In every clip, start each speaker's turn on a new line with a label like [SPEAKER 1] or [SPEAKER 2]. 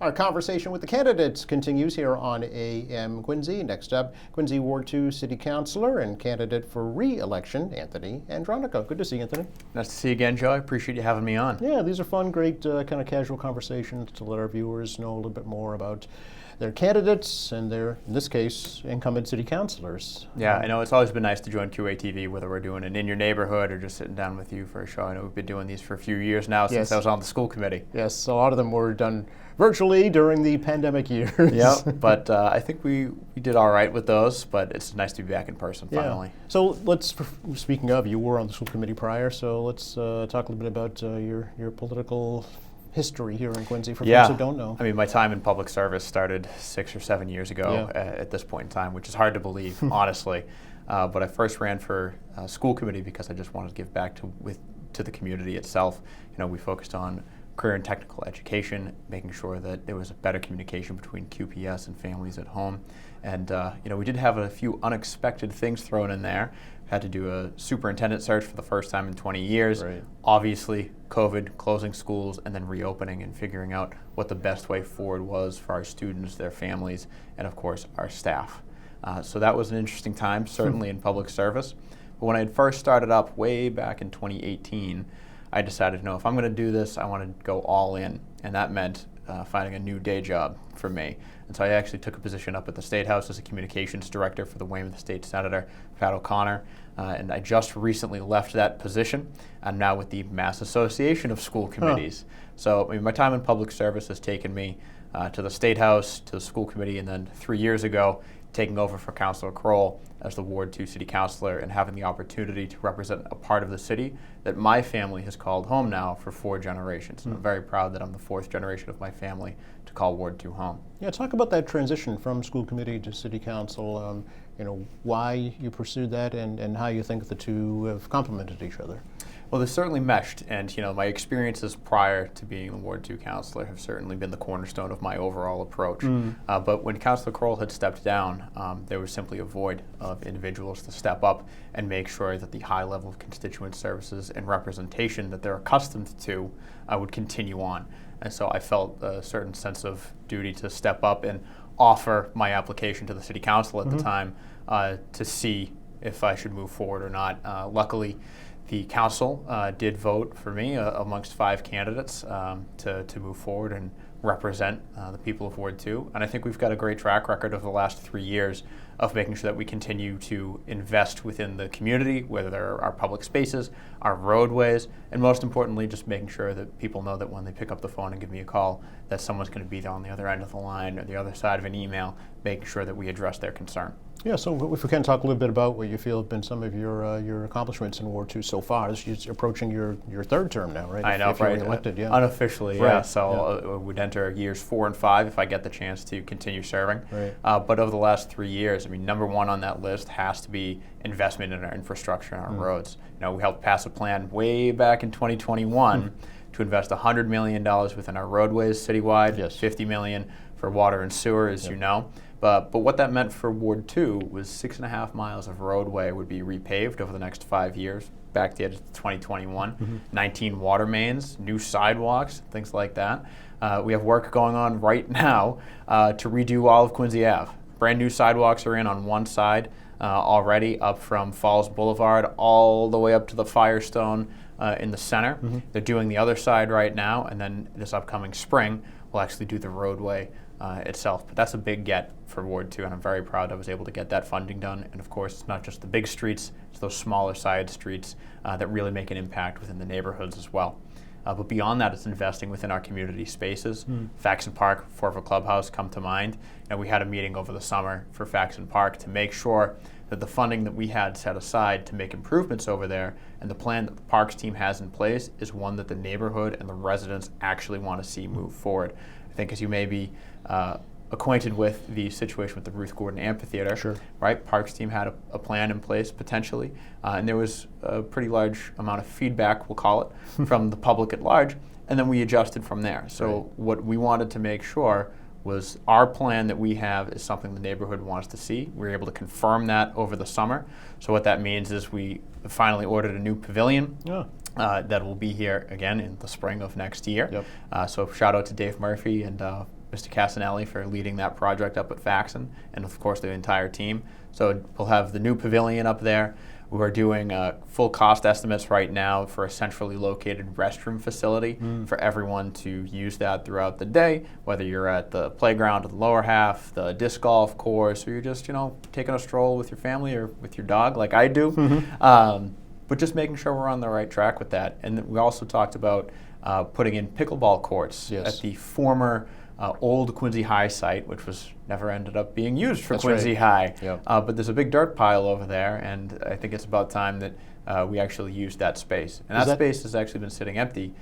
[SPEAKER 1] Our conversation with the candidates continues here on AM Quincy. Next up, Quincy Ward 2 City Councilor and candidate for re-election, Anthony Andronico. Good to see you, Anthony.
[SPEAKER 2] Nice to see you again, Joe. I appreciate you having me on.
[SPEAKER 1] Yeah, these are fun, great kind of casual conversations to let our viewers know a little bit more about their candidates and their, in this case, incumbent city councilors.
[SPEAKER 2] Yeah, I know it's always been nice to join QATV, whether we're doing it in your neighborhood or just sitting down with you for a show. I know we've been doing these for a few years now since I was on the school committee.
[SPEAKER 1] Yes, a lot of them were done virtually during the pandemic years.
[SPEAKER 2] Yeah, but I think we did all right with those, but it's nice to be back in person finally.
[SPEAKER 1] So speaking of, you were on the school committee prior, so let's talk a little bit about your political history here in Quincy for folks who don't know.
[SPEAKER 2] I mean, my time in public service started 6 or 7 years ago at this point in time, which is hard to believe, honestly. But I first ran for school committee because I just wanted to give back to the community itself. You know, we focused on career and technical education, making sure that there was a better communication between QPS and families at home. And you know, we did have a few unexpected things thrown in there. Had to do a superintendent search for the first time in 20 years.
[SPEAKER 1] Right.
[SPEAKER 2] Obviously, COVID, closing schools, and then reopening and figuring out what the best way forward was for our students, their families, and of course, our staff. So that was an interesting time, certainly in public service. But when I had first started up way back in 2018, I decided, no, if I'm going to do this, I want to go all in. And that meant finding a new day job for me. And so I actually took a position up at the State House as a communications director for the Weymouth State Senator, Pat O'Connor. And I just recently left that position. I'm now with the Mass Association of School Committees. So I mean, my time in public service has taken me to the State House, to the school committee, and then 3 years ago, taking over for Councilor Kroll as the Ward 2 City Councilor and having the opportunity to represent a part of the city that my family has called home now for 4 generations. I'm very proud that I'm the 4th generation of my family to call Ward 2 home.
[SPEAKER 1] Yeah, talk about that transition from school committee to city council, you know, why you pursued that and how you think the two have complemented each other.
[SPEAKER 2] Well, they're certainly meshed, and you know, my experiences prior to being the Ward 2 councilor have certainly been the cornerstone of my overall approach. But when Councilor Kroll had stepped down, there was simply a void of individuals to step up and make sure that the high level of constituent services and representation that they're accustomed to would continue on. And so I felt a certain sense of duty to step up and offer my application to the city council at the time to see if I should move forward or not. Luckily, the council did vote for me amongst 5 candidates to move forward and represent the people of Ward 2. And I think we've got a great track record over the last 3 years of making sure that we continue to invest within the community, whether they're our public spaces, our roadways, and most importantly, just making sure that people know that when they pick up the phone and give me a call, that someone's going to be there on the other end of the line or the other side of an email, making sure that we address their concern.
[SPEAKER 1] Yeah, so if we can talk a little bit about what you feel have been some of your accomplishments in Ward 2 so far. You're approaching your 3rd term now, right?
[SPEAKER 2] I know,
[SPEAKER 1] if you're
[SPEAKER 2] right?
[SPEAKER 1] Elected,
[SPEAKER 2] Unofficially,
[SPEAKER 1] right.
[SPEAKER 2] yeah. So we'd enter years 4 and 5 if I get the chance to continue serving.
[SPEAKER 1] Right.
[SPEAKER 2] But over the last 3 years, I mean, number 1 on that list has to be investment in our infrastructure and our roads. You know, we helped pass a plan way back in 2021 to invest $100 million within our roadways citywide, $50 million for water and sewer, as you know. But what that meant for Ward 2 was 6.5 miles of roadway would be repaved over the next 5 years, back to the end of 2021. 19 water mains, new sidewalks, things like that. We have work going on right now to redo all of Quincy Ave. Brand new sidewalks are in on one side already, up from Falls Boulevard all the way up to the Firestone in the center. They're doing the other side right now, and then this upcoming spring, we'll actually do the roadway itself. But that's a big get for Ward 2, and I'm very proud I was able to get that funding done. And of course, it's not just the big streets, it's those smaller side streets that really make an impact within the neighborhoods as well. But beyond that, it's investing within our community spaces. Faxon Park, Fortville Clubhouse come to mind. And we had a meeting over the summer for Faxon Park to make sure that the funding that we had set aside to make improvements over there and the plan that the Parks team has in place is one that the neighborhood and the residents actually want to see move forward. I think as you may be acquainted with the situation with the Ruth Gordon Amphitheater, right? Parks team had a plan in place potentially, and there was a pretty large amount of feedback, we'll call it, from the public at large, and then we adjusted from there. So what we wanted to make sure was our plan that we have is something the neighborhood wants to see. We were able to confirm that over the summer. So what that means is we finally ordered a new pavilion. that will be here again in the spring of next year. So shout out to Dave Murphy and Mr. Casanelli for leading that project up at Faxon, and of course the entire team. So we'll have the new pavilion up there. We're doing full cost estimates right now for a centrally located restroom facility for everyone to use that throughout the day, whether you're at the playground, the lower half, the disc golf course, or you're just, taking a stroll with your family or with your dog like I do. But just making sure we're on the right track with that. And we also talked about putting in pickleball courts at the former old Quincy High site, which was never ended up being used for Quincy High.
[SPEAKER 1] Yep.
[SPEAKER 2] But there's a big dirt pile over there, and I think it's about time that we actually used that space. And that space has actually been sitting empty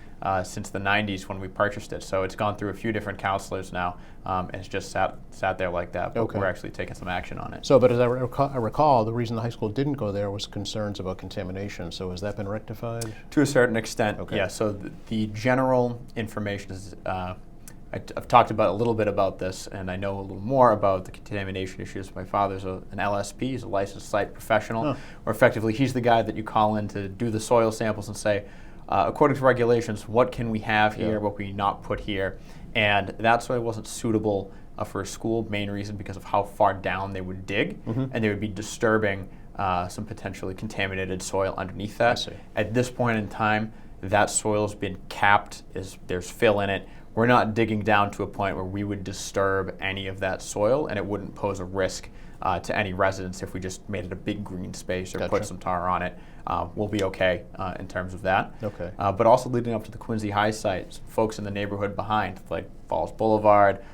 [SPEAKER 2] since the 90s when we purchased it. So it's gone through a few different counselors now, and it's just sat there like that. But we're actually taking some action on it.
[SPEAKER 1] So, but as I recall, the reason the high school didn't go there was concerns about contamination. So has that been rectified?
[SPEAKER 2] To a certain extent, yeah. So the general information is, I've talked about a little bit about this, and I know a little more about the contamination issues. My father's an LSP, he's a licensed site professional, or effectively he's the guy that you call in to do the soil samples and say, according to regulations, what can we have here, what can we not put here? And that soil wasn't suitable for a school, main reason because of how far down they would dig, and they would be disturbing some potentially contaminated soil underneath that. At this point in time, that soil's been capped, there's fill in it. We're not digging down to a point where we would disturb any of that soil, and it wouldn't pose a risk to any residents if we just made it a big green space or put some tar on it. We'll be okay in terms of that. But also leading up to the Quincy High site, folks in the neighborhood behind, like Falls Boulevard,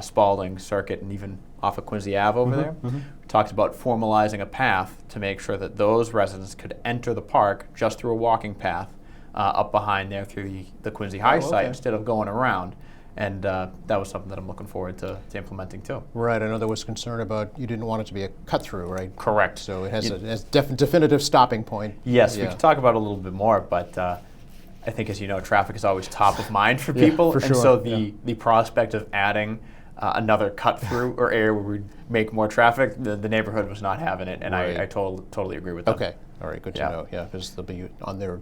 [SPEAKER 2] Spalding Circuit, and even off of Quincy Ave over there, we talked about formalizing a path to make sure that those residents could enter the park just through a walking path up behind there through the Quincy High site instead of going around. And that was something that I'm looking forward to implementing too. Right,
[SPEAKER 1] I know there was concern about you didn't want it to be a cut through, right?
[SPEAKER 2] Correct.
[SPEAKER 1] So it has a definitive stopping point.
[SPEAKER 2] Yes, we could talk about it a little bit more, but I think, as you know, traffic is always top of mind for people.
[SPEAKER 1] For sure.
[SPEAKER 2] And so the prospect of adding another cut through or area where we'd make more traffic, the neighborhood was not having it, and I totally agree with that.
[SPEAKER 1] Okay, all right, good to know. Yeah, because they'll be on their,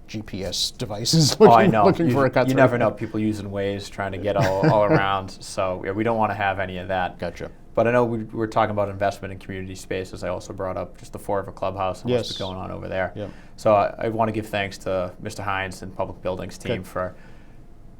[SPEAKER 1] GPS devices looking for a cut through.
[SPEAKER 2] You never know, people using Waze trying to get all around, so we don't want to have any of that.
[SPEAKER 1] Gotcha.
[SPEAKER 2] But I know we were talking about investment in community spaces. I also brought up just the Fall River Clubhouse and what's been going on over there. So I want to give thanks to Mr. Hines and Public Buildings team for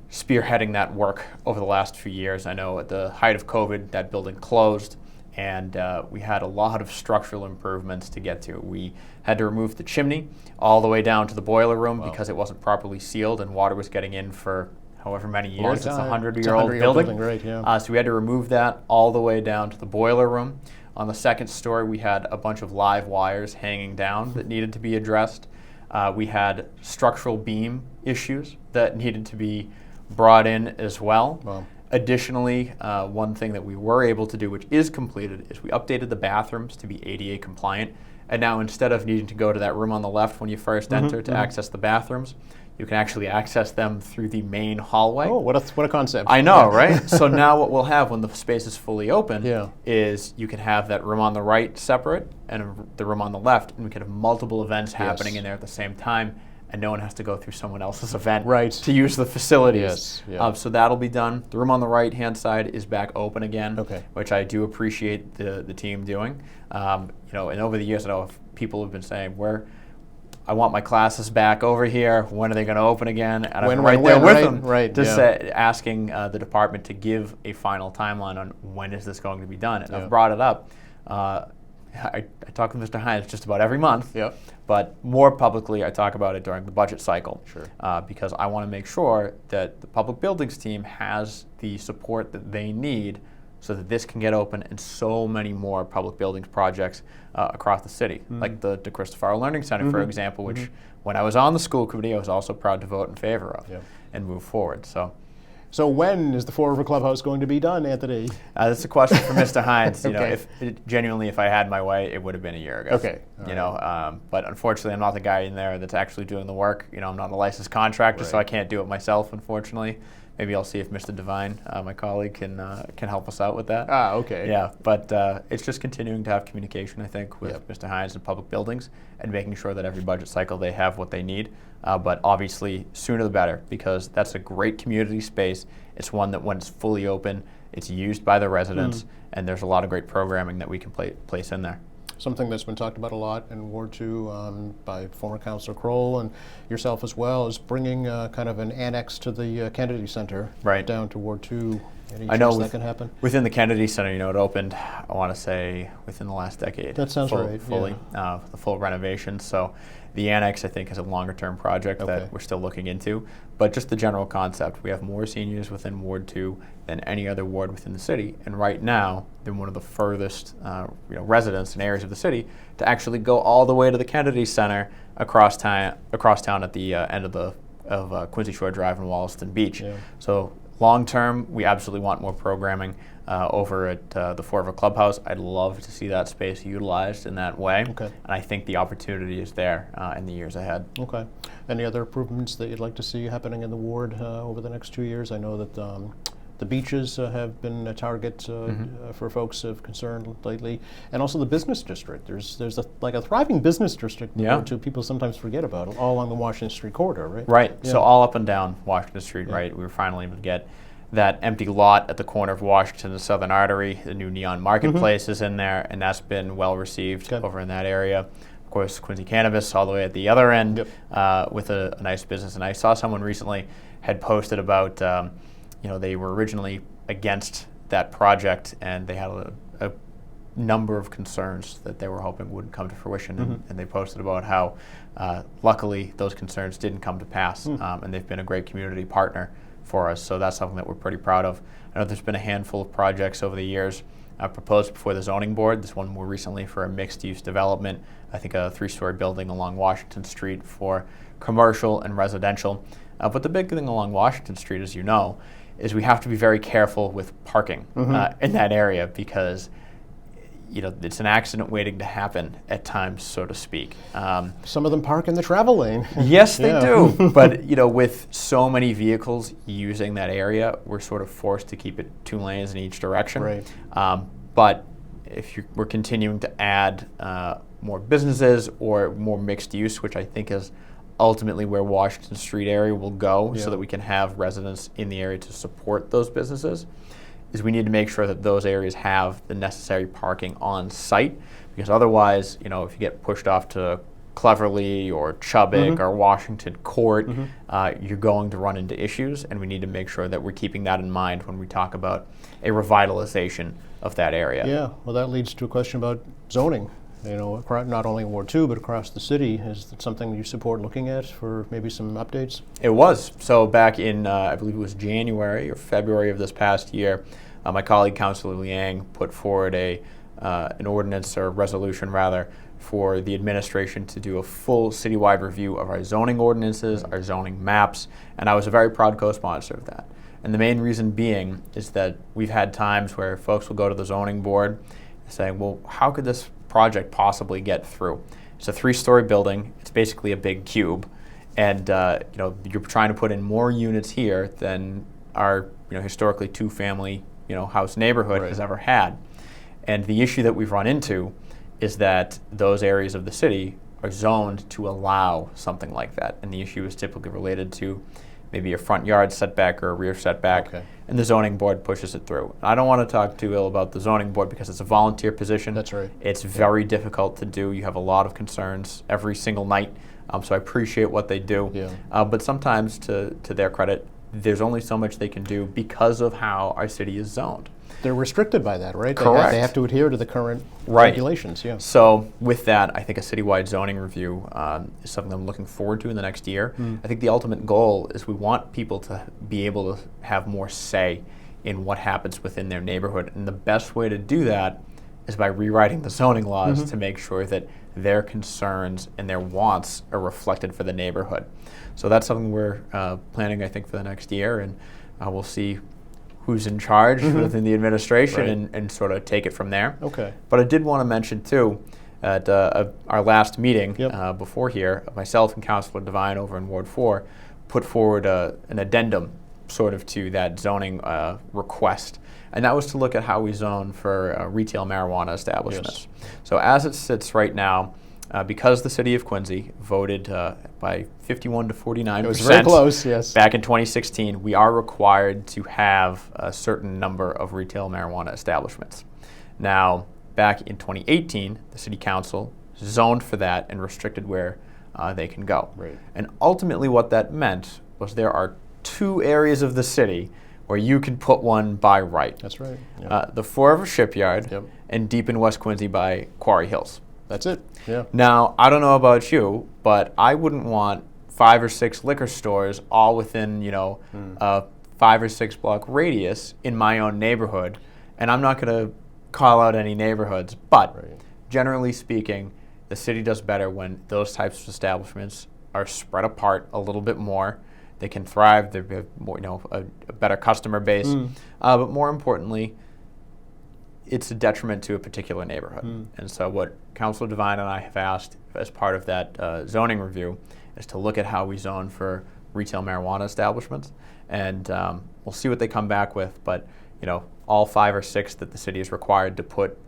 [SPEAKER 2] spearheading that work over the last few years. I know at the height of COVID, that building closed, and we had a lot of structural improvements to get to. We had to remove the chimney all the way down to the boiler room because it wasn't properly sealed and water was getting in for however many years. It's a 100-year-old building.
[SPEAKER 1] Right,
[SPEAKER 2] so we had to remove that all the way down to the boiler room. On the second story, we had a bunch of live wires hanging down that needed to be addressed. We had structural beam issues that needed to be brought in as well. Additionally, one thing that we were able to do, which is completed, is we updated the bathrooms to be ADA compliant. And now instead of needing to go to that room on the left when you first enter to access the bathrooms, you can actually access them through the main hallway.
[SPEAKER 1] Oh, what a concept.
[SPEAKER 2] I know, right? So now what we'll have when the space is fully open is you can have that room on the right separate and the room on the left, and we can have multiple events happening in there at the same time, and no one has to go through someone else's event to use the facilities. So that'll be done. The room on the right-hand side is back open again, which I do appreciate the team doing. And over the years, I know people have been saying, I want my classes back over here. When are they going to open again? And I'm right there with them, asking the department to give a final timeline on when is this going to be done. And I've brought it up. I talk with Mr. Hines just about every month, but more publicly I talk about it during the budget cycle because I want to make sure that the public buildings team has the support that they need so that this can get open and so many more public buildings projects across the city, like the DeCristofaro Learning Center, for example, which when I was on the school committee, I was also proud to vote in favor of and move forward.
[SPEAKER 1] So when is the Fall River Clubhouse going to be done, Anthony?
[SPEAKER 2] That's a question for Mr. Hines. If I had my way, it would have been a year ago. But unfortunately, I'm not the guy in there that's actually doing the work. I'm not a licensed contractor, so I can't do it myself, unfortunately. Maybe I'll see if Mr. Devine, my colleague, can help us out with that.
[SPEAKER 1] Ah, okay.
[SPEAKER 2] Yeah, but it's just continuing to have communication, I think, with
[SPEAKER 1] Yep.
[SPEAKER 2] Mr. Hines and Public Buildings, and making sure that every budget cycle they have what they need. But obviously, sooner the better, because that's a great community space. It's one that, when it's fully open, it's used by the residents, and there's a lot of great programming that we can place in there.
[SPEAKER 1] Something that's been talked about a lot in Ward 2 by former Councilor Kroll and yourself as well is bringing kind of an annex to the Kennedy Center
[SPEAKER 2] Right.
[SPEAKER 1] down to Ward 2. Any
[SPEAKER 2] I know
[SPEAKER 1] chance that can happen?
[SPEAKER 2] within the Kennedy Center, it opened, I want to say, within the last decade.
[SPEAKER 1] That sounds right,
[SPEAKER 2] Fully, the full renovation. So the annex, I think, is a longer-term project
[SPEAKER 1] Okay.
[SPEAKER 2] that we're still looking into. But just the general concept, we have more seniors within Ward 2 than any other ward within the city. And right now, they're one of the furthest residents and areas of the city to actually go all the way to the Kennedy Center across town at the end of Quincy Shore Drive and Wollaston Beach.
[SPEAKER 1] Yeah.
[SPEAKER 2] So long term, we absolutely want more programming over at the Fort River Clubhouse. I'd love to see that space utilized in that way.
[SPEAKER 1] Okay.
[SPEAKER 2] And I think the opportunity is there in the years ahead.
[SPEAKER 1] Okay. Any other improvements that you'd like to see happening in the ward over the next 2 years? I know that the beaches have been a target for folks of concern lately, and also the business district. There's like a thriving business district
[SPEAKER 2] Yeah.
[SPEAKER 1] that people sometimes forget about, all along the Washington Street corridor, right?
[SPEAKER 2] Right.
[SPEAKER 1] Yeah.
[SPEAKER 2] So all up and down Washington Street,
[SPEAKER 1] Yeah.
[SPEAKER 2] right? We were finally able to get that empty lot at the corner of Washington and Southern Artery. The new Neon Marketplace is in there, and that's been well received
[SPEAKER 1] Good.
[SPEAKER 2] over in that area. Of course, Quincy Cannabis all the way at the other end with a nice business. And I saw someone recently had posted about, they were originally against that project, and they had a number of concerns that they were hoping wouldn't come to fruition. And they posted about how, luckily, those concerns didn't come to pass, and they've been a great community partner for us. So that's something that we're pretty proud of. I know there's been a handful of projects over the years proposed before the zoning board. This one more recently for a mixed-use development, I think a 3-story building along Washington Street for commercial and residential. But the big thing along Washington Street, as you know, is we have to be very careful with parking in that area, because it's an accident waiting to happen at times, so to speak.
[SPEAKER 1] Some of them park in the travel lane.
[SPEAKER 2] Yes, they
[SPEAKER 1] Yeah.
[SPEAKER 2] do. But with so many vehicles using that area, we're sort of forced to keep it 2 lanes in each direction.
[SPEAKER 1] Right.
[SPEAKER 2] But if we're continuing to add more businesses or more mixed use, which I think is ultimately where Washington Street area will go,
[SPEAKER 1] Yeah.
[SPEAKER 2] so that we can have residents in the area to support those businesses, is we need to make sure that those areas have the necessary parking on site, because otherwise, if you get pushed off to Cleverly or Chubbuck or Washington Court, you're going to run into issues, and we need to make sure that we're keeping that in mind when we talk about a revitalization of that area.
[SPEAKER 1] Yeah, well, that leads to a question about zoning. Not only in Ward 2, but across the city. Is that something you support looking at for maybe some updates?
[SPEAKER 2] It was. So back in, I believe it was January or February of this past year, my colleague, Councilor Liang, put forward an ordinance, or resolution rather, for the administration to do a full citywide review of our zoning ordinances, our zoning maps, and I was a very proud co-sponsor of that. And the main reason being is that we've had times where folks will go to the zoning board saying, well, how could this project possibly get through? It's a 3-story building. It's basically a big cube, and you're trying to put in more units here than our historically 2-family house neighborhood has ever had. And the issue that we've run into is that those areas of the city are zoned to allow something like that, and the issue is typically related to maybe a front yard setback or a rear setback, and the zoning board pushes it through. I don't want to talk too ill about the zoning board, because it's a volunteer position.
[SPEAKER 1] That's right.
[SPEAKER 2] It's very difficult to do. You have a lot of concerns every single night, so I appreciate what they do.
[SPEAKER 1] Yeah.
[SPEAKER 2] But sometimes, to their credit, there's only so much they can do because of how our city is zoned.
[SPEAKER 1] They're restricted by that, right?
[SPEAKER 2] Correct.
[SPEAKER 1] They have to adhere to the current
[SPEAKER 2] Right.
[SPEAKER 1] regulations, yeah.
[SPEAKER 2] So with that, I think a citywide zoning review is something I'm looking forward to in the next year. I think the ultimate goal is we want people to be able to have more say in what happens within their neighborhood. And the best way to do that is by rewriting the zoning laws to make sure that their concerns and their wants are reflected for the neighborhood. So that's something we're planning, I think, for the next year, and we'll see who's in charge within the administration and sort of take it from there.
[SPEAKER 1] Okay.
[SPEAKER 2] But I did want to mention, too, at our last meeting before here, myself and Councilor Devine over in Ward 4 put forward an addendum sort of to that zoning request, and that was to look at how we zone for retail marijuana establishments.
[SPEAKER 1] Yes.
[SPEAKER 2] So as it sits right now, because the city of Quincy voted by 51 to 49%,
[SPEAKER 1] It was very close, yes.
[SPEAKER 2] back in 2016, we are required to have a certain number of retail marijuana establishments. Now, back in 2018, the city council zoned for that and restricted where they can go.
[SPEAKER 1] Right.
[SPEAKER 2] And ultimately what that meant was there are 2 areas of the city where you can put one by right.
[SPEAKER 1] That's right. Yeah.
[SPEAKER 2] The Forever Shipyard
[SPEAKER 1] Yep.
[SPEAKER 2] and deep in West Quincy by Quarry Hills.
[SPEAKER 1] That's it. Yeah.
[SPEAKER 2] Now, I don't know about you, but I wouldn't want 5 or 6 liquor stores all within, a 5 or 6 block radius in my own neighborhood. And I'm not going to call out any neighborhoods, but
[SPEAKER 1] Right.
[SPEAKER 2] generally speaking, the city does better when those types of establishments are spread apart a little bit more. They can thrive. They have more, a better customer base. But more importantly, it's a detriment to a particular neighborhood. And so what Councilor Devine and I have asked as part of that zoning review is to look at how we zone for retail marijuana establishments. And we'll see what they come back with. But, all 5 or 6 that the city is required to put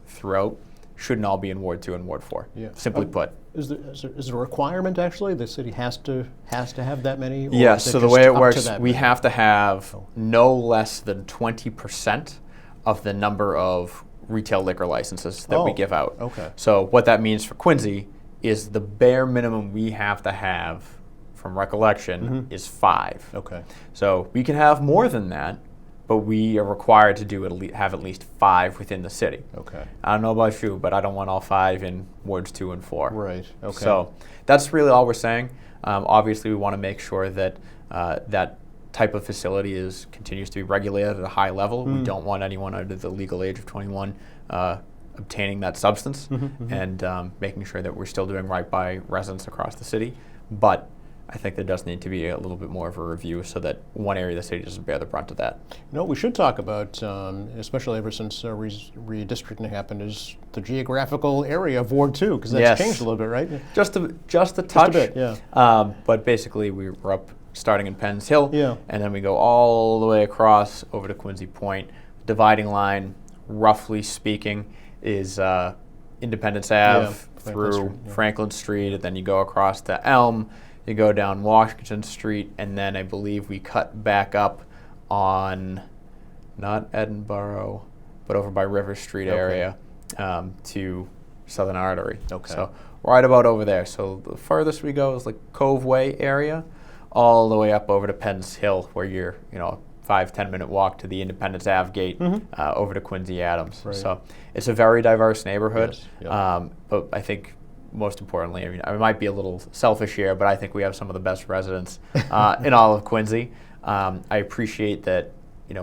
[SPEAKER 2] throughout shouldn't all be in Ward 2 and Ward 4,
[SPEAKER 1] Yeah.
[SPEAKER 2] simply put.
[SPEAKER 1] Is there a requirement, actually? The city has to have that many? Or
[SPEAKER 2] Yes,
[SPEAKER 1] is
[SPEAKER 2] so the
[SPEAKER 1] just
[SPEAKER 2] way it
[SPEAKER 1] up to
[SPEAKER 2] works,
[SPEAKER 1] that
[SPEAKER 2] we
[SPEAKER 1] many?
[SPEAKER 2] have to have no less than 20% of the number of retail liquor licenses that we
[SPEAKER 1] Oh,
[SPEAKER 2] give out.
[SPEAKER 1] okay.
[SPEAKER 2] So what that means for Quincy is the bare minimum we have to have, from recollection, is 5.
[SPEAKER 1] Okay.
[SPEAKER 2] So we can have more than that, but we are required to have at least 5 within the city.
[SPEAKER 1] Okay.
[SPEAKER 2] I don't know about you, but I don't want all 5 in Wards 2 and 4.
[SPEAKER 1] Right. Okay.
[SPEAKER 2] So that's really all we're saying. Obviously, we want to make sure that that type of facility continues to be regulated at a high level. We don't want anyone under the legal age of 21 obtaining that substance, and making sure that we're still doing right by residents across the city. But I think there does need to be a little bit more of a review so that one area of the city doesn't bear the brunt of that.
[SPEAKER 1] We should talk about, especially ever since redistricting happened, is the geographical area of Ward 2, because that's
[SPEAKER 2] Yes.
[SPEAKER 1] changed a little bit, right?
[SPEAKER 2] Just a touch.
[SPEAKER 1] bit, yeah.
[SPEAKER 2] But basically, we're up starting in Penn's Hill,
[SPEAKER 1] Yeah.
[SPEAKER 2] and then we go all the way across over to Quincy Point. Dividing line, roughly speaking, is Independence Ave
[SPEAKER 1] Franklin
[SPEAKER 2] through
[SPEAKER 1] Street, yeah.
[SPEAKER 2] Franklin Street, and then you go across to Elm, you go down Washington Street, and then I believe we cut back up on, not Edinburgh, but over by River Street area to Southern Artery.
[SPEAKER 1] Okay.
[SPEAKER 2] So right about over there. So the furthest we go is like Cove Way area, all the way up over to Penn's Hill, where you're, 5-10 minute walk to the Independence Ave gate, over to Quincy Adams.
[SPEAKER 1] Right.
[SPEAKER 2] So it's a very diverse neighborhood.
[SPEAKER 1] Yes, yeah.
[SPEAKER 2] But I think most importantly, I might be a little selfish here, but I think we have some of the best residents in all of Quincy. I appreciate that,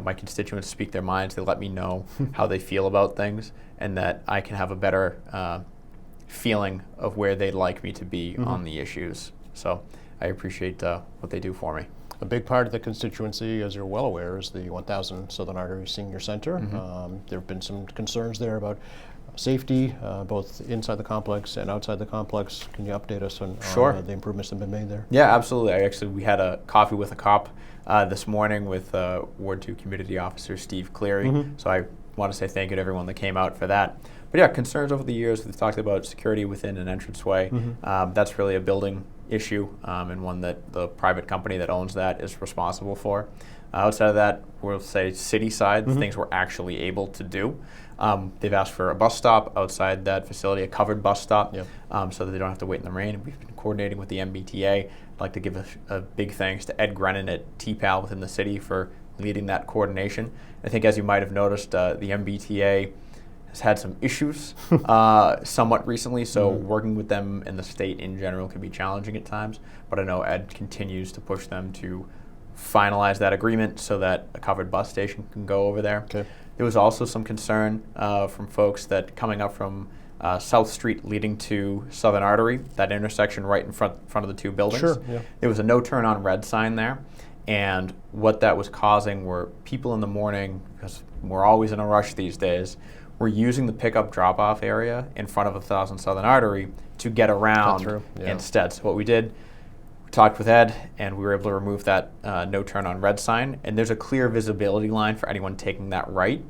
[SPEAKER 2] my constituents speak their minds. They let me know how they feel about things, and that I can have a better feeling of where they'd like me to be on the issues. So I appreciate what they do for me.
[SPEAKER 1] A big part of the constituency, as you're well aware, is the 1000 Southern Artery Senior Center. There have been some concerns there about safety, both inside the complex and outside the complex. Can you update us on
[SPEAKER 2] Sure.
[SPEAKER 1] The improvements that have been made there?
[SPEAKER 2] Yeah, absolutely. We had a coffee with a cop this morning with Ward 2 Community Officer Steve Cleary. So I want to say thank you to everyone that came out for that. But yeah, concerns over the years. We've talked about security within an entranceway. That's really a building issue, and one that the private company that owns that is responsible for. Outside of that, we'll say city side, things we're actually able to do. They've asked for a bus stop outside that facility, a covered bus stop, so that they don't have to wait in the rain. We've been coordinating with the MBTA. I'd like to give a big thanks to Ed Grennan at TPAL within the city for leading that coordination. I think, as you might have noticed, the MBTA has had some issues somewhat recently, so working with them and the state in general can be challenging at times. But I know Ed continues to push them to finalize that agreement so that a covered bus station can go over there.
[SPEAKER 1] Okay.
[SPEAKER 2] There was also some concern from folks that coming up from South Street leading to Southern Artery, that intersection right in front of the two buildings.
[SPEAKER 1] Sure, yeah.
[SPEAKER 2] There was a no turn on red sign there. And what that was causing were people in the morning, because we're always in a rush these days, were using the pickup drop-off area in front of 1000 Southern Artery to get around
[SPEAKER 1] through, yeah.
[SPEAKER 2] instead. So what we did, we talked with Ed, and we were able to remove that no turn on red sign. And there's a clear visibility line for anyone taking that right.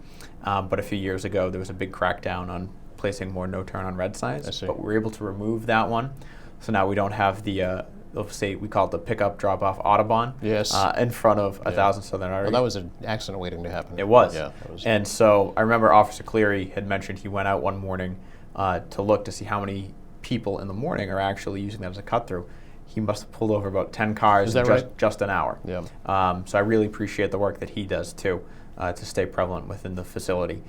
[SPEAKER 2] But a few years ago, there was a big crackdown on placing more no turn on red signs.
[SPEAKER 1] I see.
[SPEAKER 2] But we were able to remove that one. So now we don't have the, let's say we call it the pickup drop off Autobahn.
[SPEAKER 1] Yes.
[SPEAKER 2] In front of 1000 Southern Artery.
[SPEAKER 1] Well, that was an accident waiting to happen.
[SPEAKER 2] It was.
[SPEAKER 1] Yeah. It was.
[SPEAKER 2] And so I remember Officer Cleary had mentioned he went out one morning to look to see how many people in the morning are actually using that as a cut through. He must have pulled over about 10 cars in just an hour.
[SPEAKER 1] Yeah.
[SPEAKER 2] So I really appreciate the work that he does too to stay prevalent within the facility.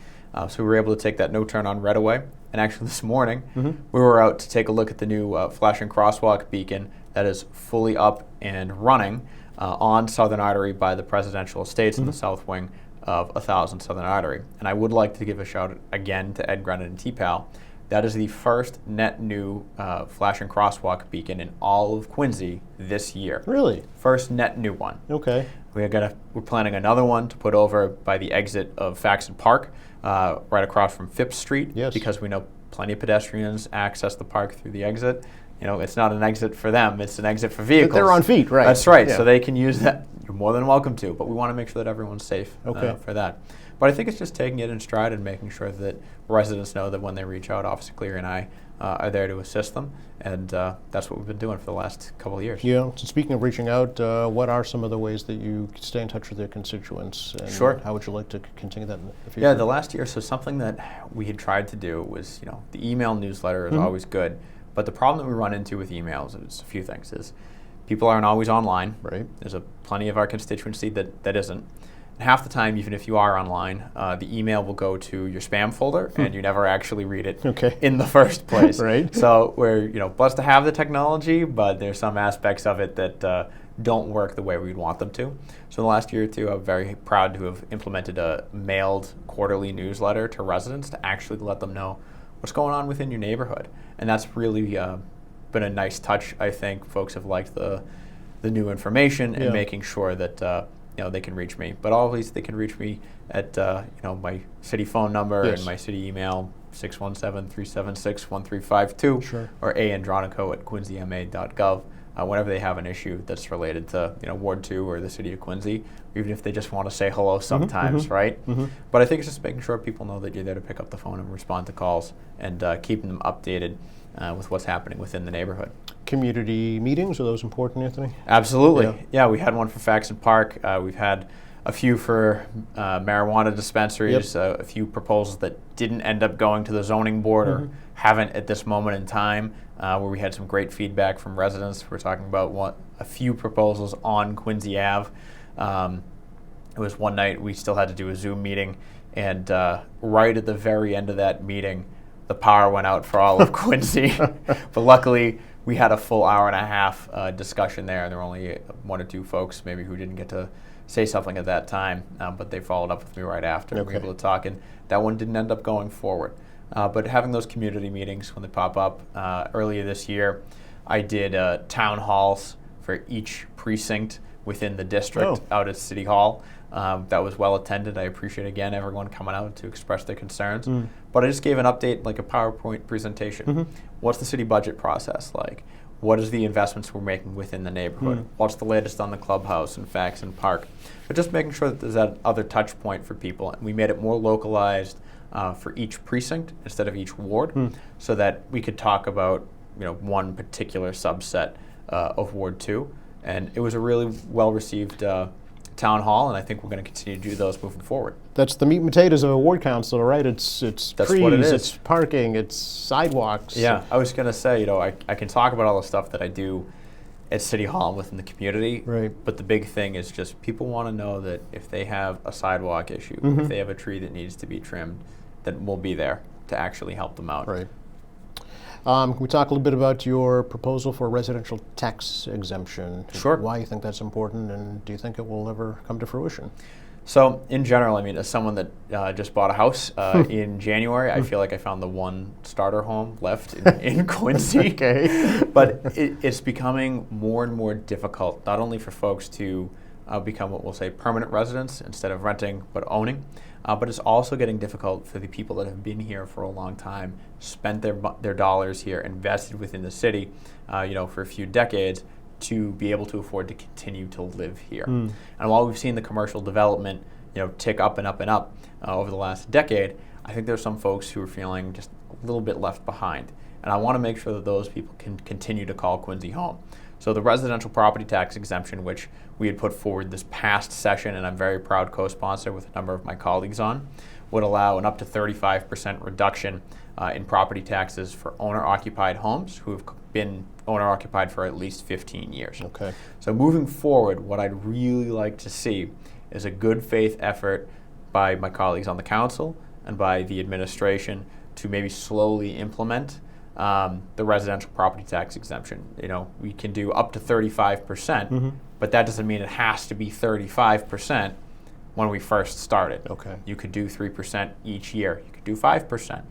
[SPEAKER 2] So we were able to take that no turn on red away. And actually this morning, we were out to take a look at the new flashing crosswalk beacon that is fully up and running on Southern Artery by the Presidential Estates in the south wing of 1000 Southern Artery. And I would like to give a shout again to Ed Grennan and TPAL. That is the first net new flashing crosswalk beacon in all of Quincy this year.
[SPEAKER 1] Really?
[SPEAKER 2] First net new one.
[SPEAKER 1] Okay.
[SPEAKER 2] We're planning another one to put over by the exit of Faxon Park, right across from Phipps Street.
[SPEAKER 1] Yes.
[SPEAKER 2] Because we know plenty of pedestrians access the park through the exit. You know, it's not an exit for them; it's an exit for vehicles.
[SPEAKER 1] They're on feet, right?
[SPEAKER 2] That's right.
[SPEAKER 1] Yeah.
[SPEAKER 2] So they can use that. You're more than welcome to, but we want to make sure that everyone's safe for that. But I think it's just taking it in stride and making sure that residents know that when they reach out, Officer Cleary and I are there to assist them, and that's what we've been doing for the last couple of years.
[SPEAKER 1] Yeah. So speaking of reaching out, what are some of the ways that you stay in touch with your constituents? And
[SPEAKER 2] Sure.
[SPEAKER 1] How would you like to continue that in the future?
[SPEAKER 2] Yeah, the last year, so something that we had tried to do was, the email newsletter is always good, but the problem that we run into with emails is a few things. Is people aren't always online.
[SPEAKER 1] Right.
[SPEAKER 2] There's plenty of our constituency that isn't. And half the time, even if you are online, the email will go to your spam folder, and you never actually read it in the first place.
[SPEAKER 1] Right.
[SPEAKER 2] So we're blessed to have the technology, but there's some aspects of it that don't work the way we'd want them to. So the last year or two, I'm very proud to have implemented a mailed quarterly newsletter to residents to actually let them know what's going on within your neighborhood. And that's really been a nice touch. I think folks have liked the new information and making sure that they can reach me. But always they can reach me at my city phone number and my city email, 617-376-1352,
[SPEAKER 1] Sure.
[SPEAKER 2] or aandronico@quincyma.gov. Whenever they have an issue that's related to Ward 2 or the city of Quincy, even if they just want to say hello sometimes, right? But I think it's just making sure people know that you're there to pick up the phone and respond to calls, and keeping them updated with what's happening within the neighborhood.
[SPEAKER 1] Community meetings, are those important, Anthony?
[SPEAKER 2] Absolutely. Yeah, we had one for Faxon Park. We've had a few for marijuana dispensaries, a few proposals that didn't end up going to the zoning board or haven't at this moment in time, where we had some great feedback from residents. We're talking about a few proposals on Quincy Ave. It was one night we still had to do a Zoom meeting, and right at the very end of that meeting, the power went out for all of Quincy. But luckily, we had a full hour and a half discussion there, and there were only one or two folks maybe who didn't get to say something at that time, but they followed up with me right after. We were able to talk, and that one didn't end up going forward. But having those community meetings when they pop up, earlier this year, I did town halls for each precinct within the district out at City Hall. That was well attended. I appreciate, again, everyone coming out to express their concerns. But I just gave an update, like a PowerPoint presentation. What's the city budget process like? What is the investments we're making within the neighborhood? What's the latest on the clubhouse and Faxon Park? But just making sure that there's that other touch point for people. And we made it more localized for each precinct instead of each ward, so that we could talk about one particular subset of Ward 2. And it was a really well-received town hall, and I think we're going to continue to do those moving forward.
[SPEAKER 1] That's the meat and potatoes of a ward council, right? It's
[SPEAKER 2] That's
[SPEAKER 1] trees,
[SPEAKER 2] what it is.
[SPEAKER 1] it's parking, it's sidewalks.
[SPEAKER 2] Yeah, I was going to say, I can talk about all the stuff that I do at City Hall and within the community,
[SPEAKER 1] Right.
[SPEAKER 2] but the big thing is just people want to know that if they have a sidewalk issue, if they have a tree that needs to be trimmed, that we'll be there to actually help them out.
[SPEAKER 1] Right. Can we talk a little bit about your proposal for residential tax exemption?
[SPEAKER 2] Sure.
[SPEAKER 1] Why you think that's important, and do you think it will ever come to fruition?
[SPEAKER 2] So in general, I mean, as someone that just bought a house in January, I feel like I found the one starter home left in Quincy.
[SPEAKER 1] Okay.
[SPEAKER 2] But it's becoming more and more difficult, not only for folks to become what we'll say permanent residents instead of renting but owning, but it's also getting difficult for the people that have been here for a long time, spent their dollars here, invested within the city, for a few decades, to be able to afford to continue to live here. And while we've seen the commercial development, tick up and up and up over the last decade, I think there's some folks who are feeling just a little bit left behind. And I want to make sure that those people can continue to call Quincy home. So the residential property tax exemption, which we had put forward this past session, and I'm very proud co-sponsor with a number of my colleagues on, would allow an up to 35% reduction in property taxes for owner-occupied homes who have been owner-occupied for at least 15 years.
[SPEAKER 1] Okay.
[SPEAKER 2] So moving forward, what I'd really like to see is a good faith effort by my colleagues on the council and by the administration to maybe slowly implement the residential property tax exemption. We can do up to 35%, but that doesn't mean it has to be 35% when we first started.
[SPEAKER 1] Okay.
[SPEAKER 2] You could do 3% each year. You could do 5%.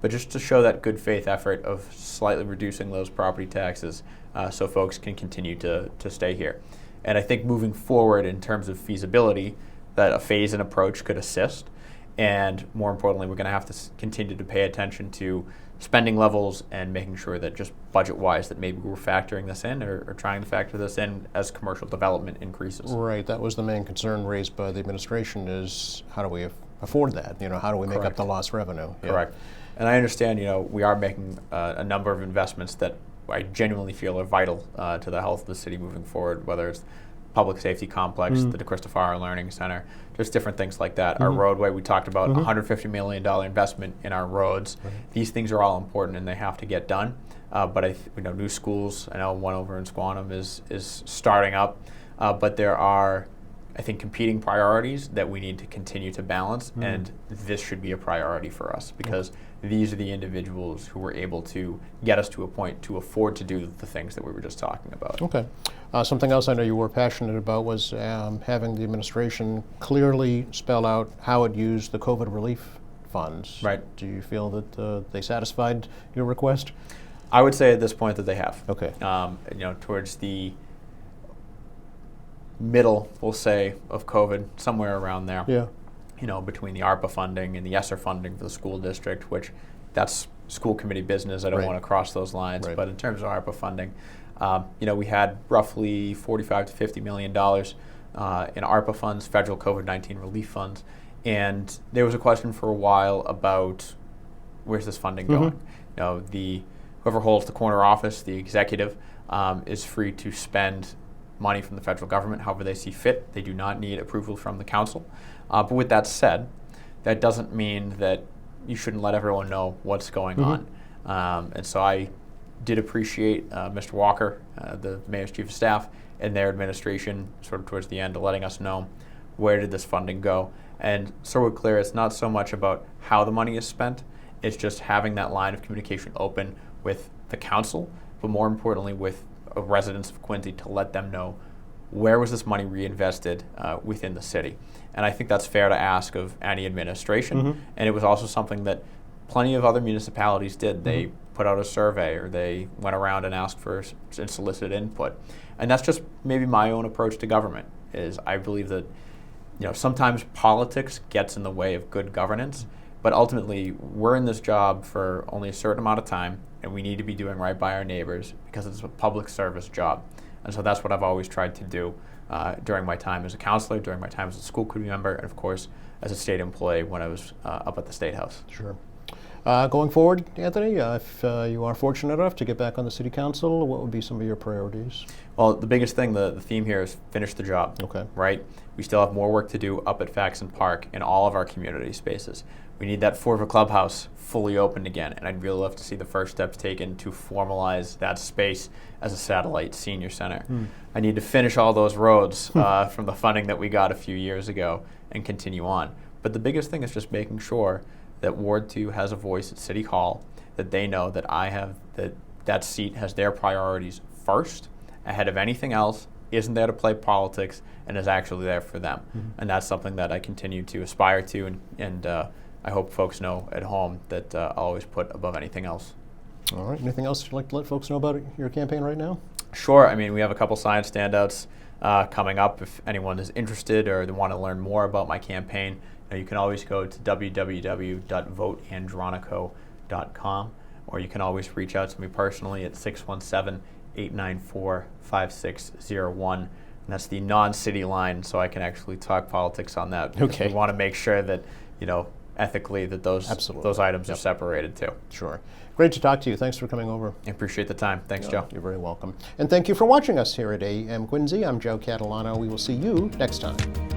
[SPEAKER 2] But just to show that good faith effort of slightly reducing those property taxes so folks can continue to stay here. And I think moving forward in terms of feasibility, that a phase-in approach could assist. And more importantly, we're going to have to continue to pay attention to spending levels and making sure that just budget-wise that maybe we're factoring this in or trying to factor this in as commercial development increases.
[SPEAKER 1] Right, that was the main concern raised by the administration is how do we afford that? How do we make up the lost revenue?
[SPEAKER 2] Correct. And I understand, we are making a number of investments that I genuinely feel are vital to the health of the city moving forward, whether it's public safety complex, the DeCristofaro Learning Center, just different things like that. Our roadway, we talked about $150 million investment in our roads. These things are all important and they have to get done. But new schools, I know one over in Squantum is starting up, but there are, I think, competing priorities that we need to continue to balance, and this should be a priority for us because these are the individuals who were able to get us to a point to afford to do the things that we were just talking about.
[SPEAKER 1] Okay. Something else I know you were passionate about was having the administration clearly spell out how it used the COVID relief funds.
[SPEAKER 2] Right.
[SPEAKER 1] Do you feel that they satisfied your request?
[SPEAKER 2] I would say at this point that they have.
[SPEAKER 1] Okay.
[SPEAKER 2] Towards the middle, we'll say, of COVID, somewhere around there.
[SPEAKER 1] Yeah.
[SPEAKER 2] Between the ARPA funding and the ESSER funding for the school district, which that's school committee business. I don't want to cross those lines.
[SPEAKER 1] Right.
[SPEAKER 2] But in terms of ARPA funding, we had roughly $45 to $50 million in ARPA funds, federal COVID-19 relief funds. And there was a question for a while about where's this funding going? Whoever holds the corner office, the executive, is free to spend money from the federal government however they see fit. They do not need approval from the council. But with that said, that doesn't mean that you shouldn't let everyone know what's going on. And so I did appreciate Mr. Walker, the mayor's chief of staff, and their administration sort of towards the end letting us know where did this funding go. And so we're clear, it's not so much about how the money is spent, it's just having that line of communication open with the council, but more importantly with residents of Quincy to let them know where was this money reinvested within the city. And I think that's fair to ask of any administration. And it was also something that plenty of other municipalities did. They put out a survey or they went around and asked for and solicited input. And that's just maybe my own approach to government is I believe that sometimes politics gets in the way of good governance, but ultimately we're in this job for only a certain amount of time and we need to be doing right by our neighbors because it's a public service job. And so that's what I've always tried to do during my time as a counselor, during my time as a school committee member, and of course as a state employee when I was up at the State House.
[SPEAKER 1] Sure. Going forward, Anthony, if you are fortunate enough to get back on the City Council, what would be some of your priorities?
[SPEAKER 2] Well, the biggest thing, the theme here is finish the job.
[SPEAKER 1] Okay.
[SPEAKER 2] Right? We still have more work to do up at Faxon Park in all of our community spaces. We need that Fort River Clubhouse fully opened again, and I'd really love to see the first steps taken to formalize that space as a satellite senior center. I need to finish all those roads from the funding that we got a few years ago and continue on. But the biggest thing is just making sure that Ward 2 has a voice at City Hall, that they know that I have that seat has their priorities first, ahead of anything else, isn't there to play politics, and is actually there for them. And that's something that I continue to aspire to, and I hope folks know at home that I'll always put above anything else.
[SPEAKER 1] All right. Anything else you'd like to let folks know about your campaign right now?
[SPEAKER 2] Sure. I mean, we have a couple science standouts coming up. If anyone is interested or they want to learn more about my campaign, you can always go to www.voteandronico.com, or you can always reach out to me personally at 894-5601. And that's the non-city line, so I can actually talk politics on that. Because
[SPEAKER 1] Okay.
[SPEAKER 2] we want to make sure that, ethically that those items are separated too.
[SPEAKER 1] Sure. Great to talk to you. Thanks for coming over.
[SPEAKER 2] I appreciate the time. Thanks, Joe.
[SPEAKER 1] You're very welcome. And thank you for watching us here at AM Quincy. I'm Joe Catalano. We will see you next time.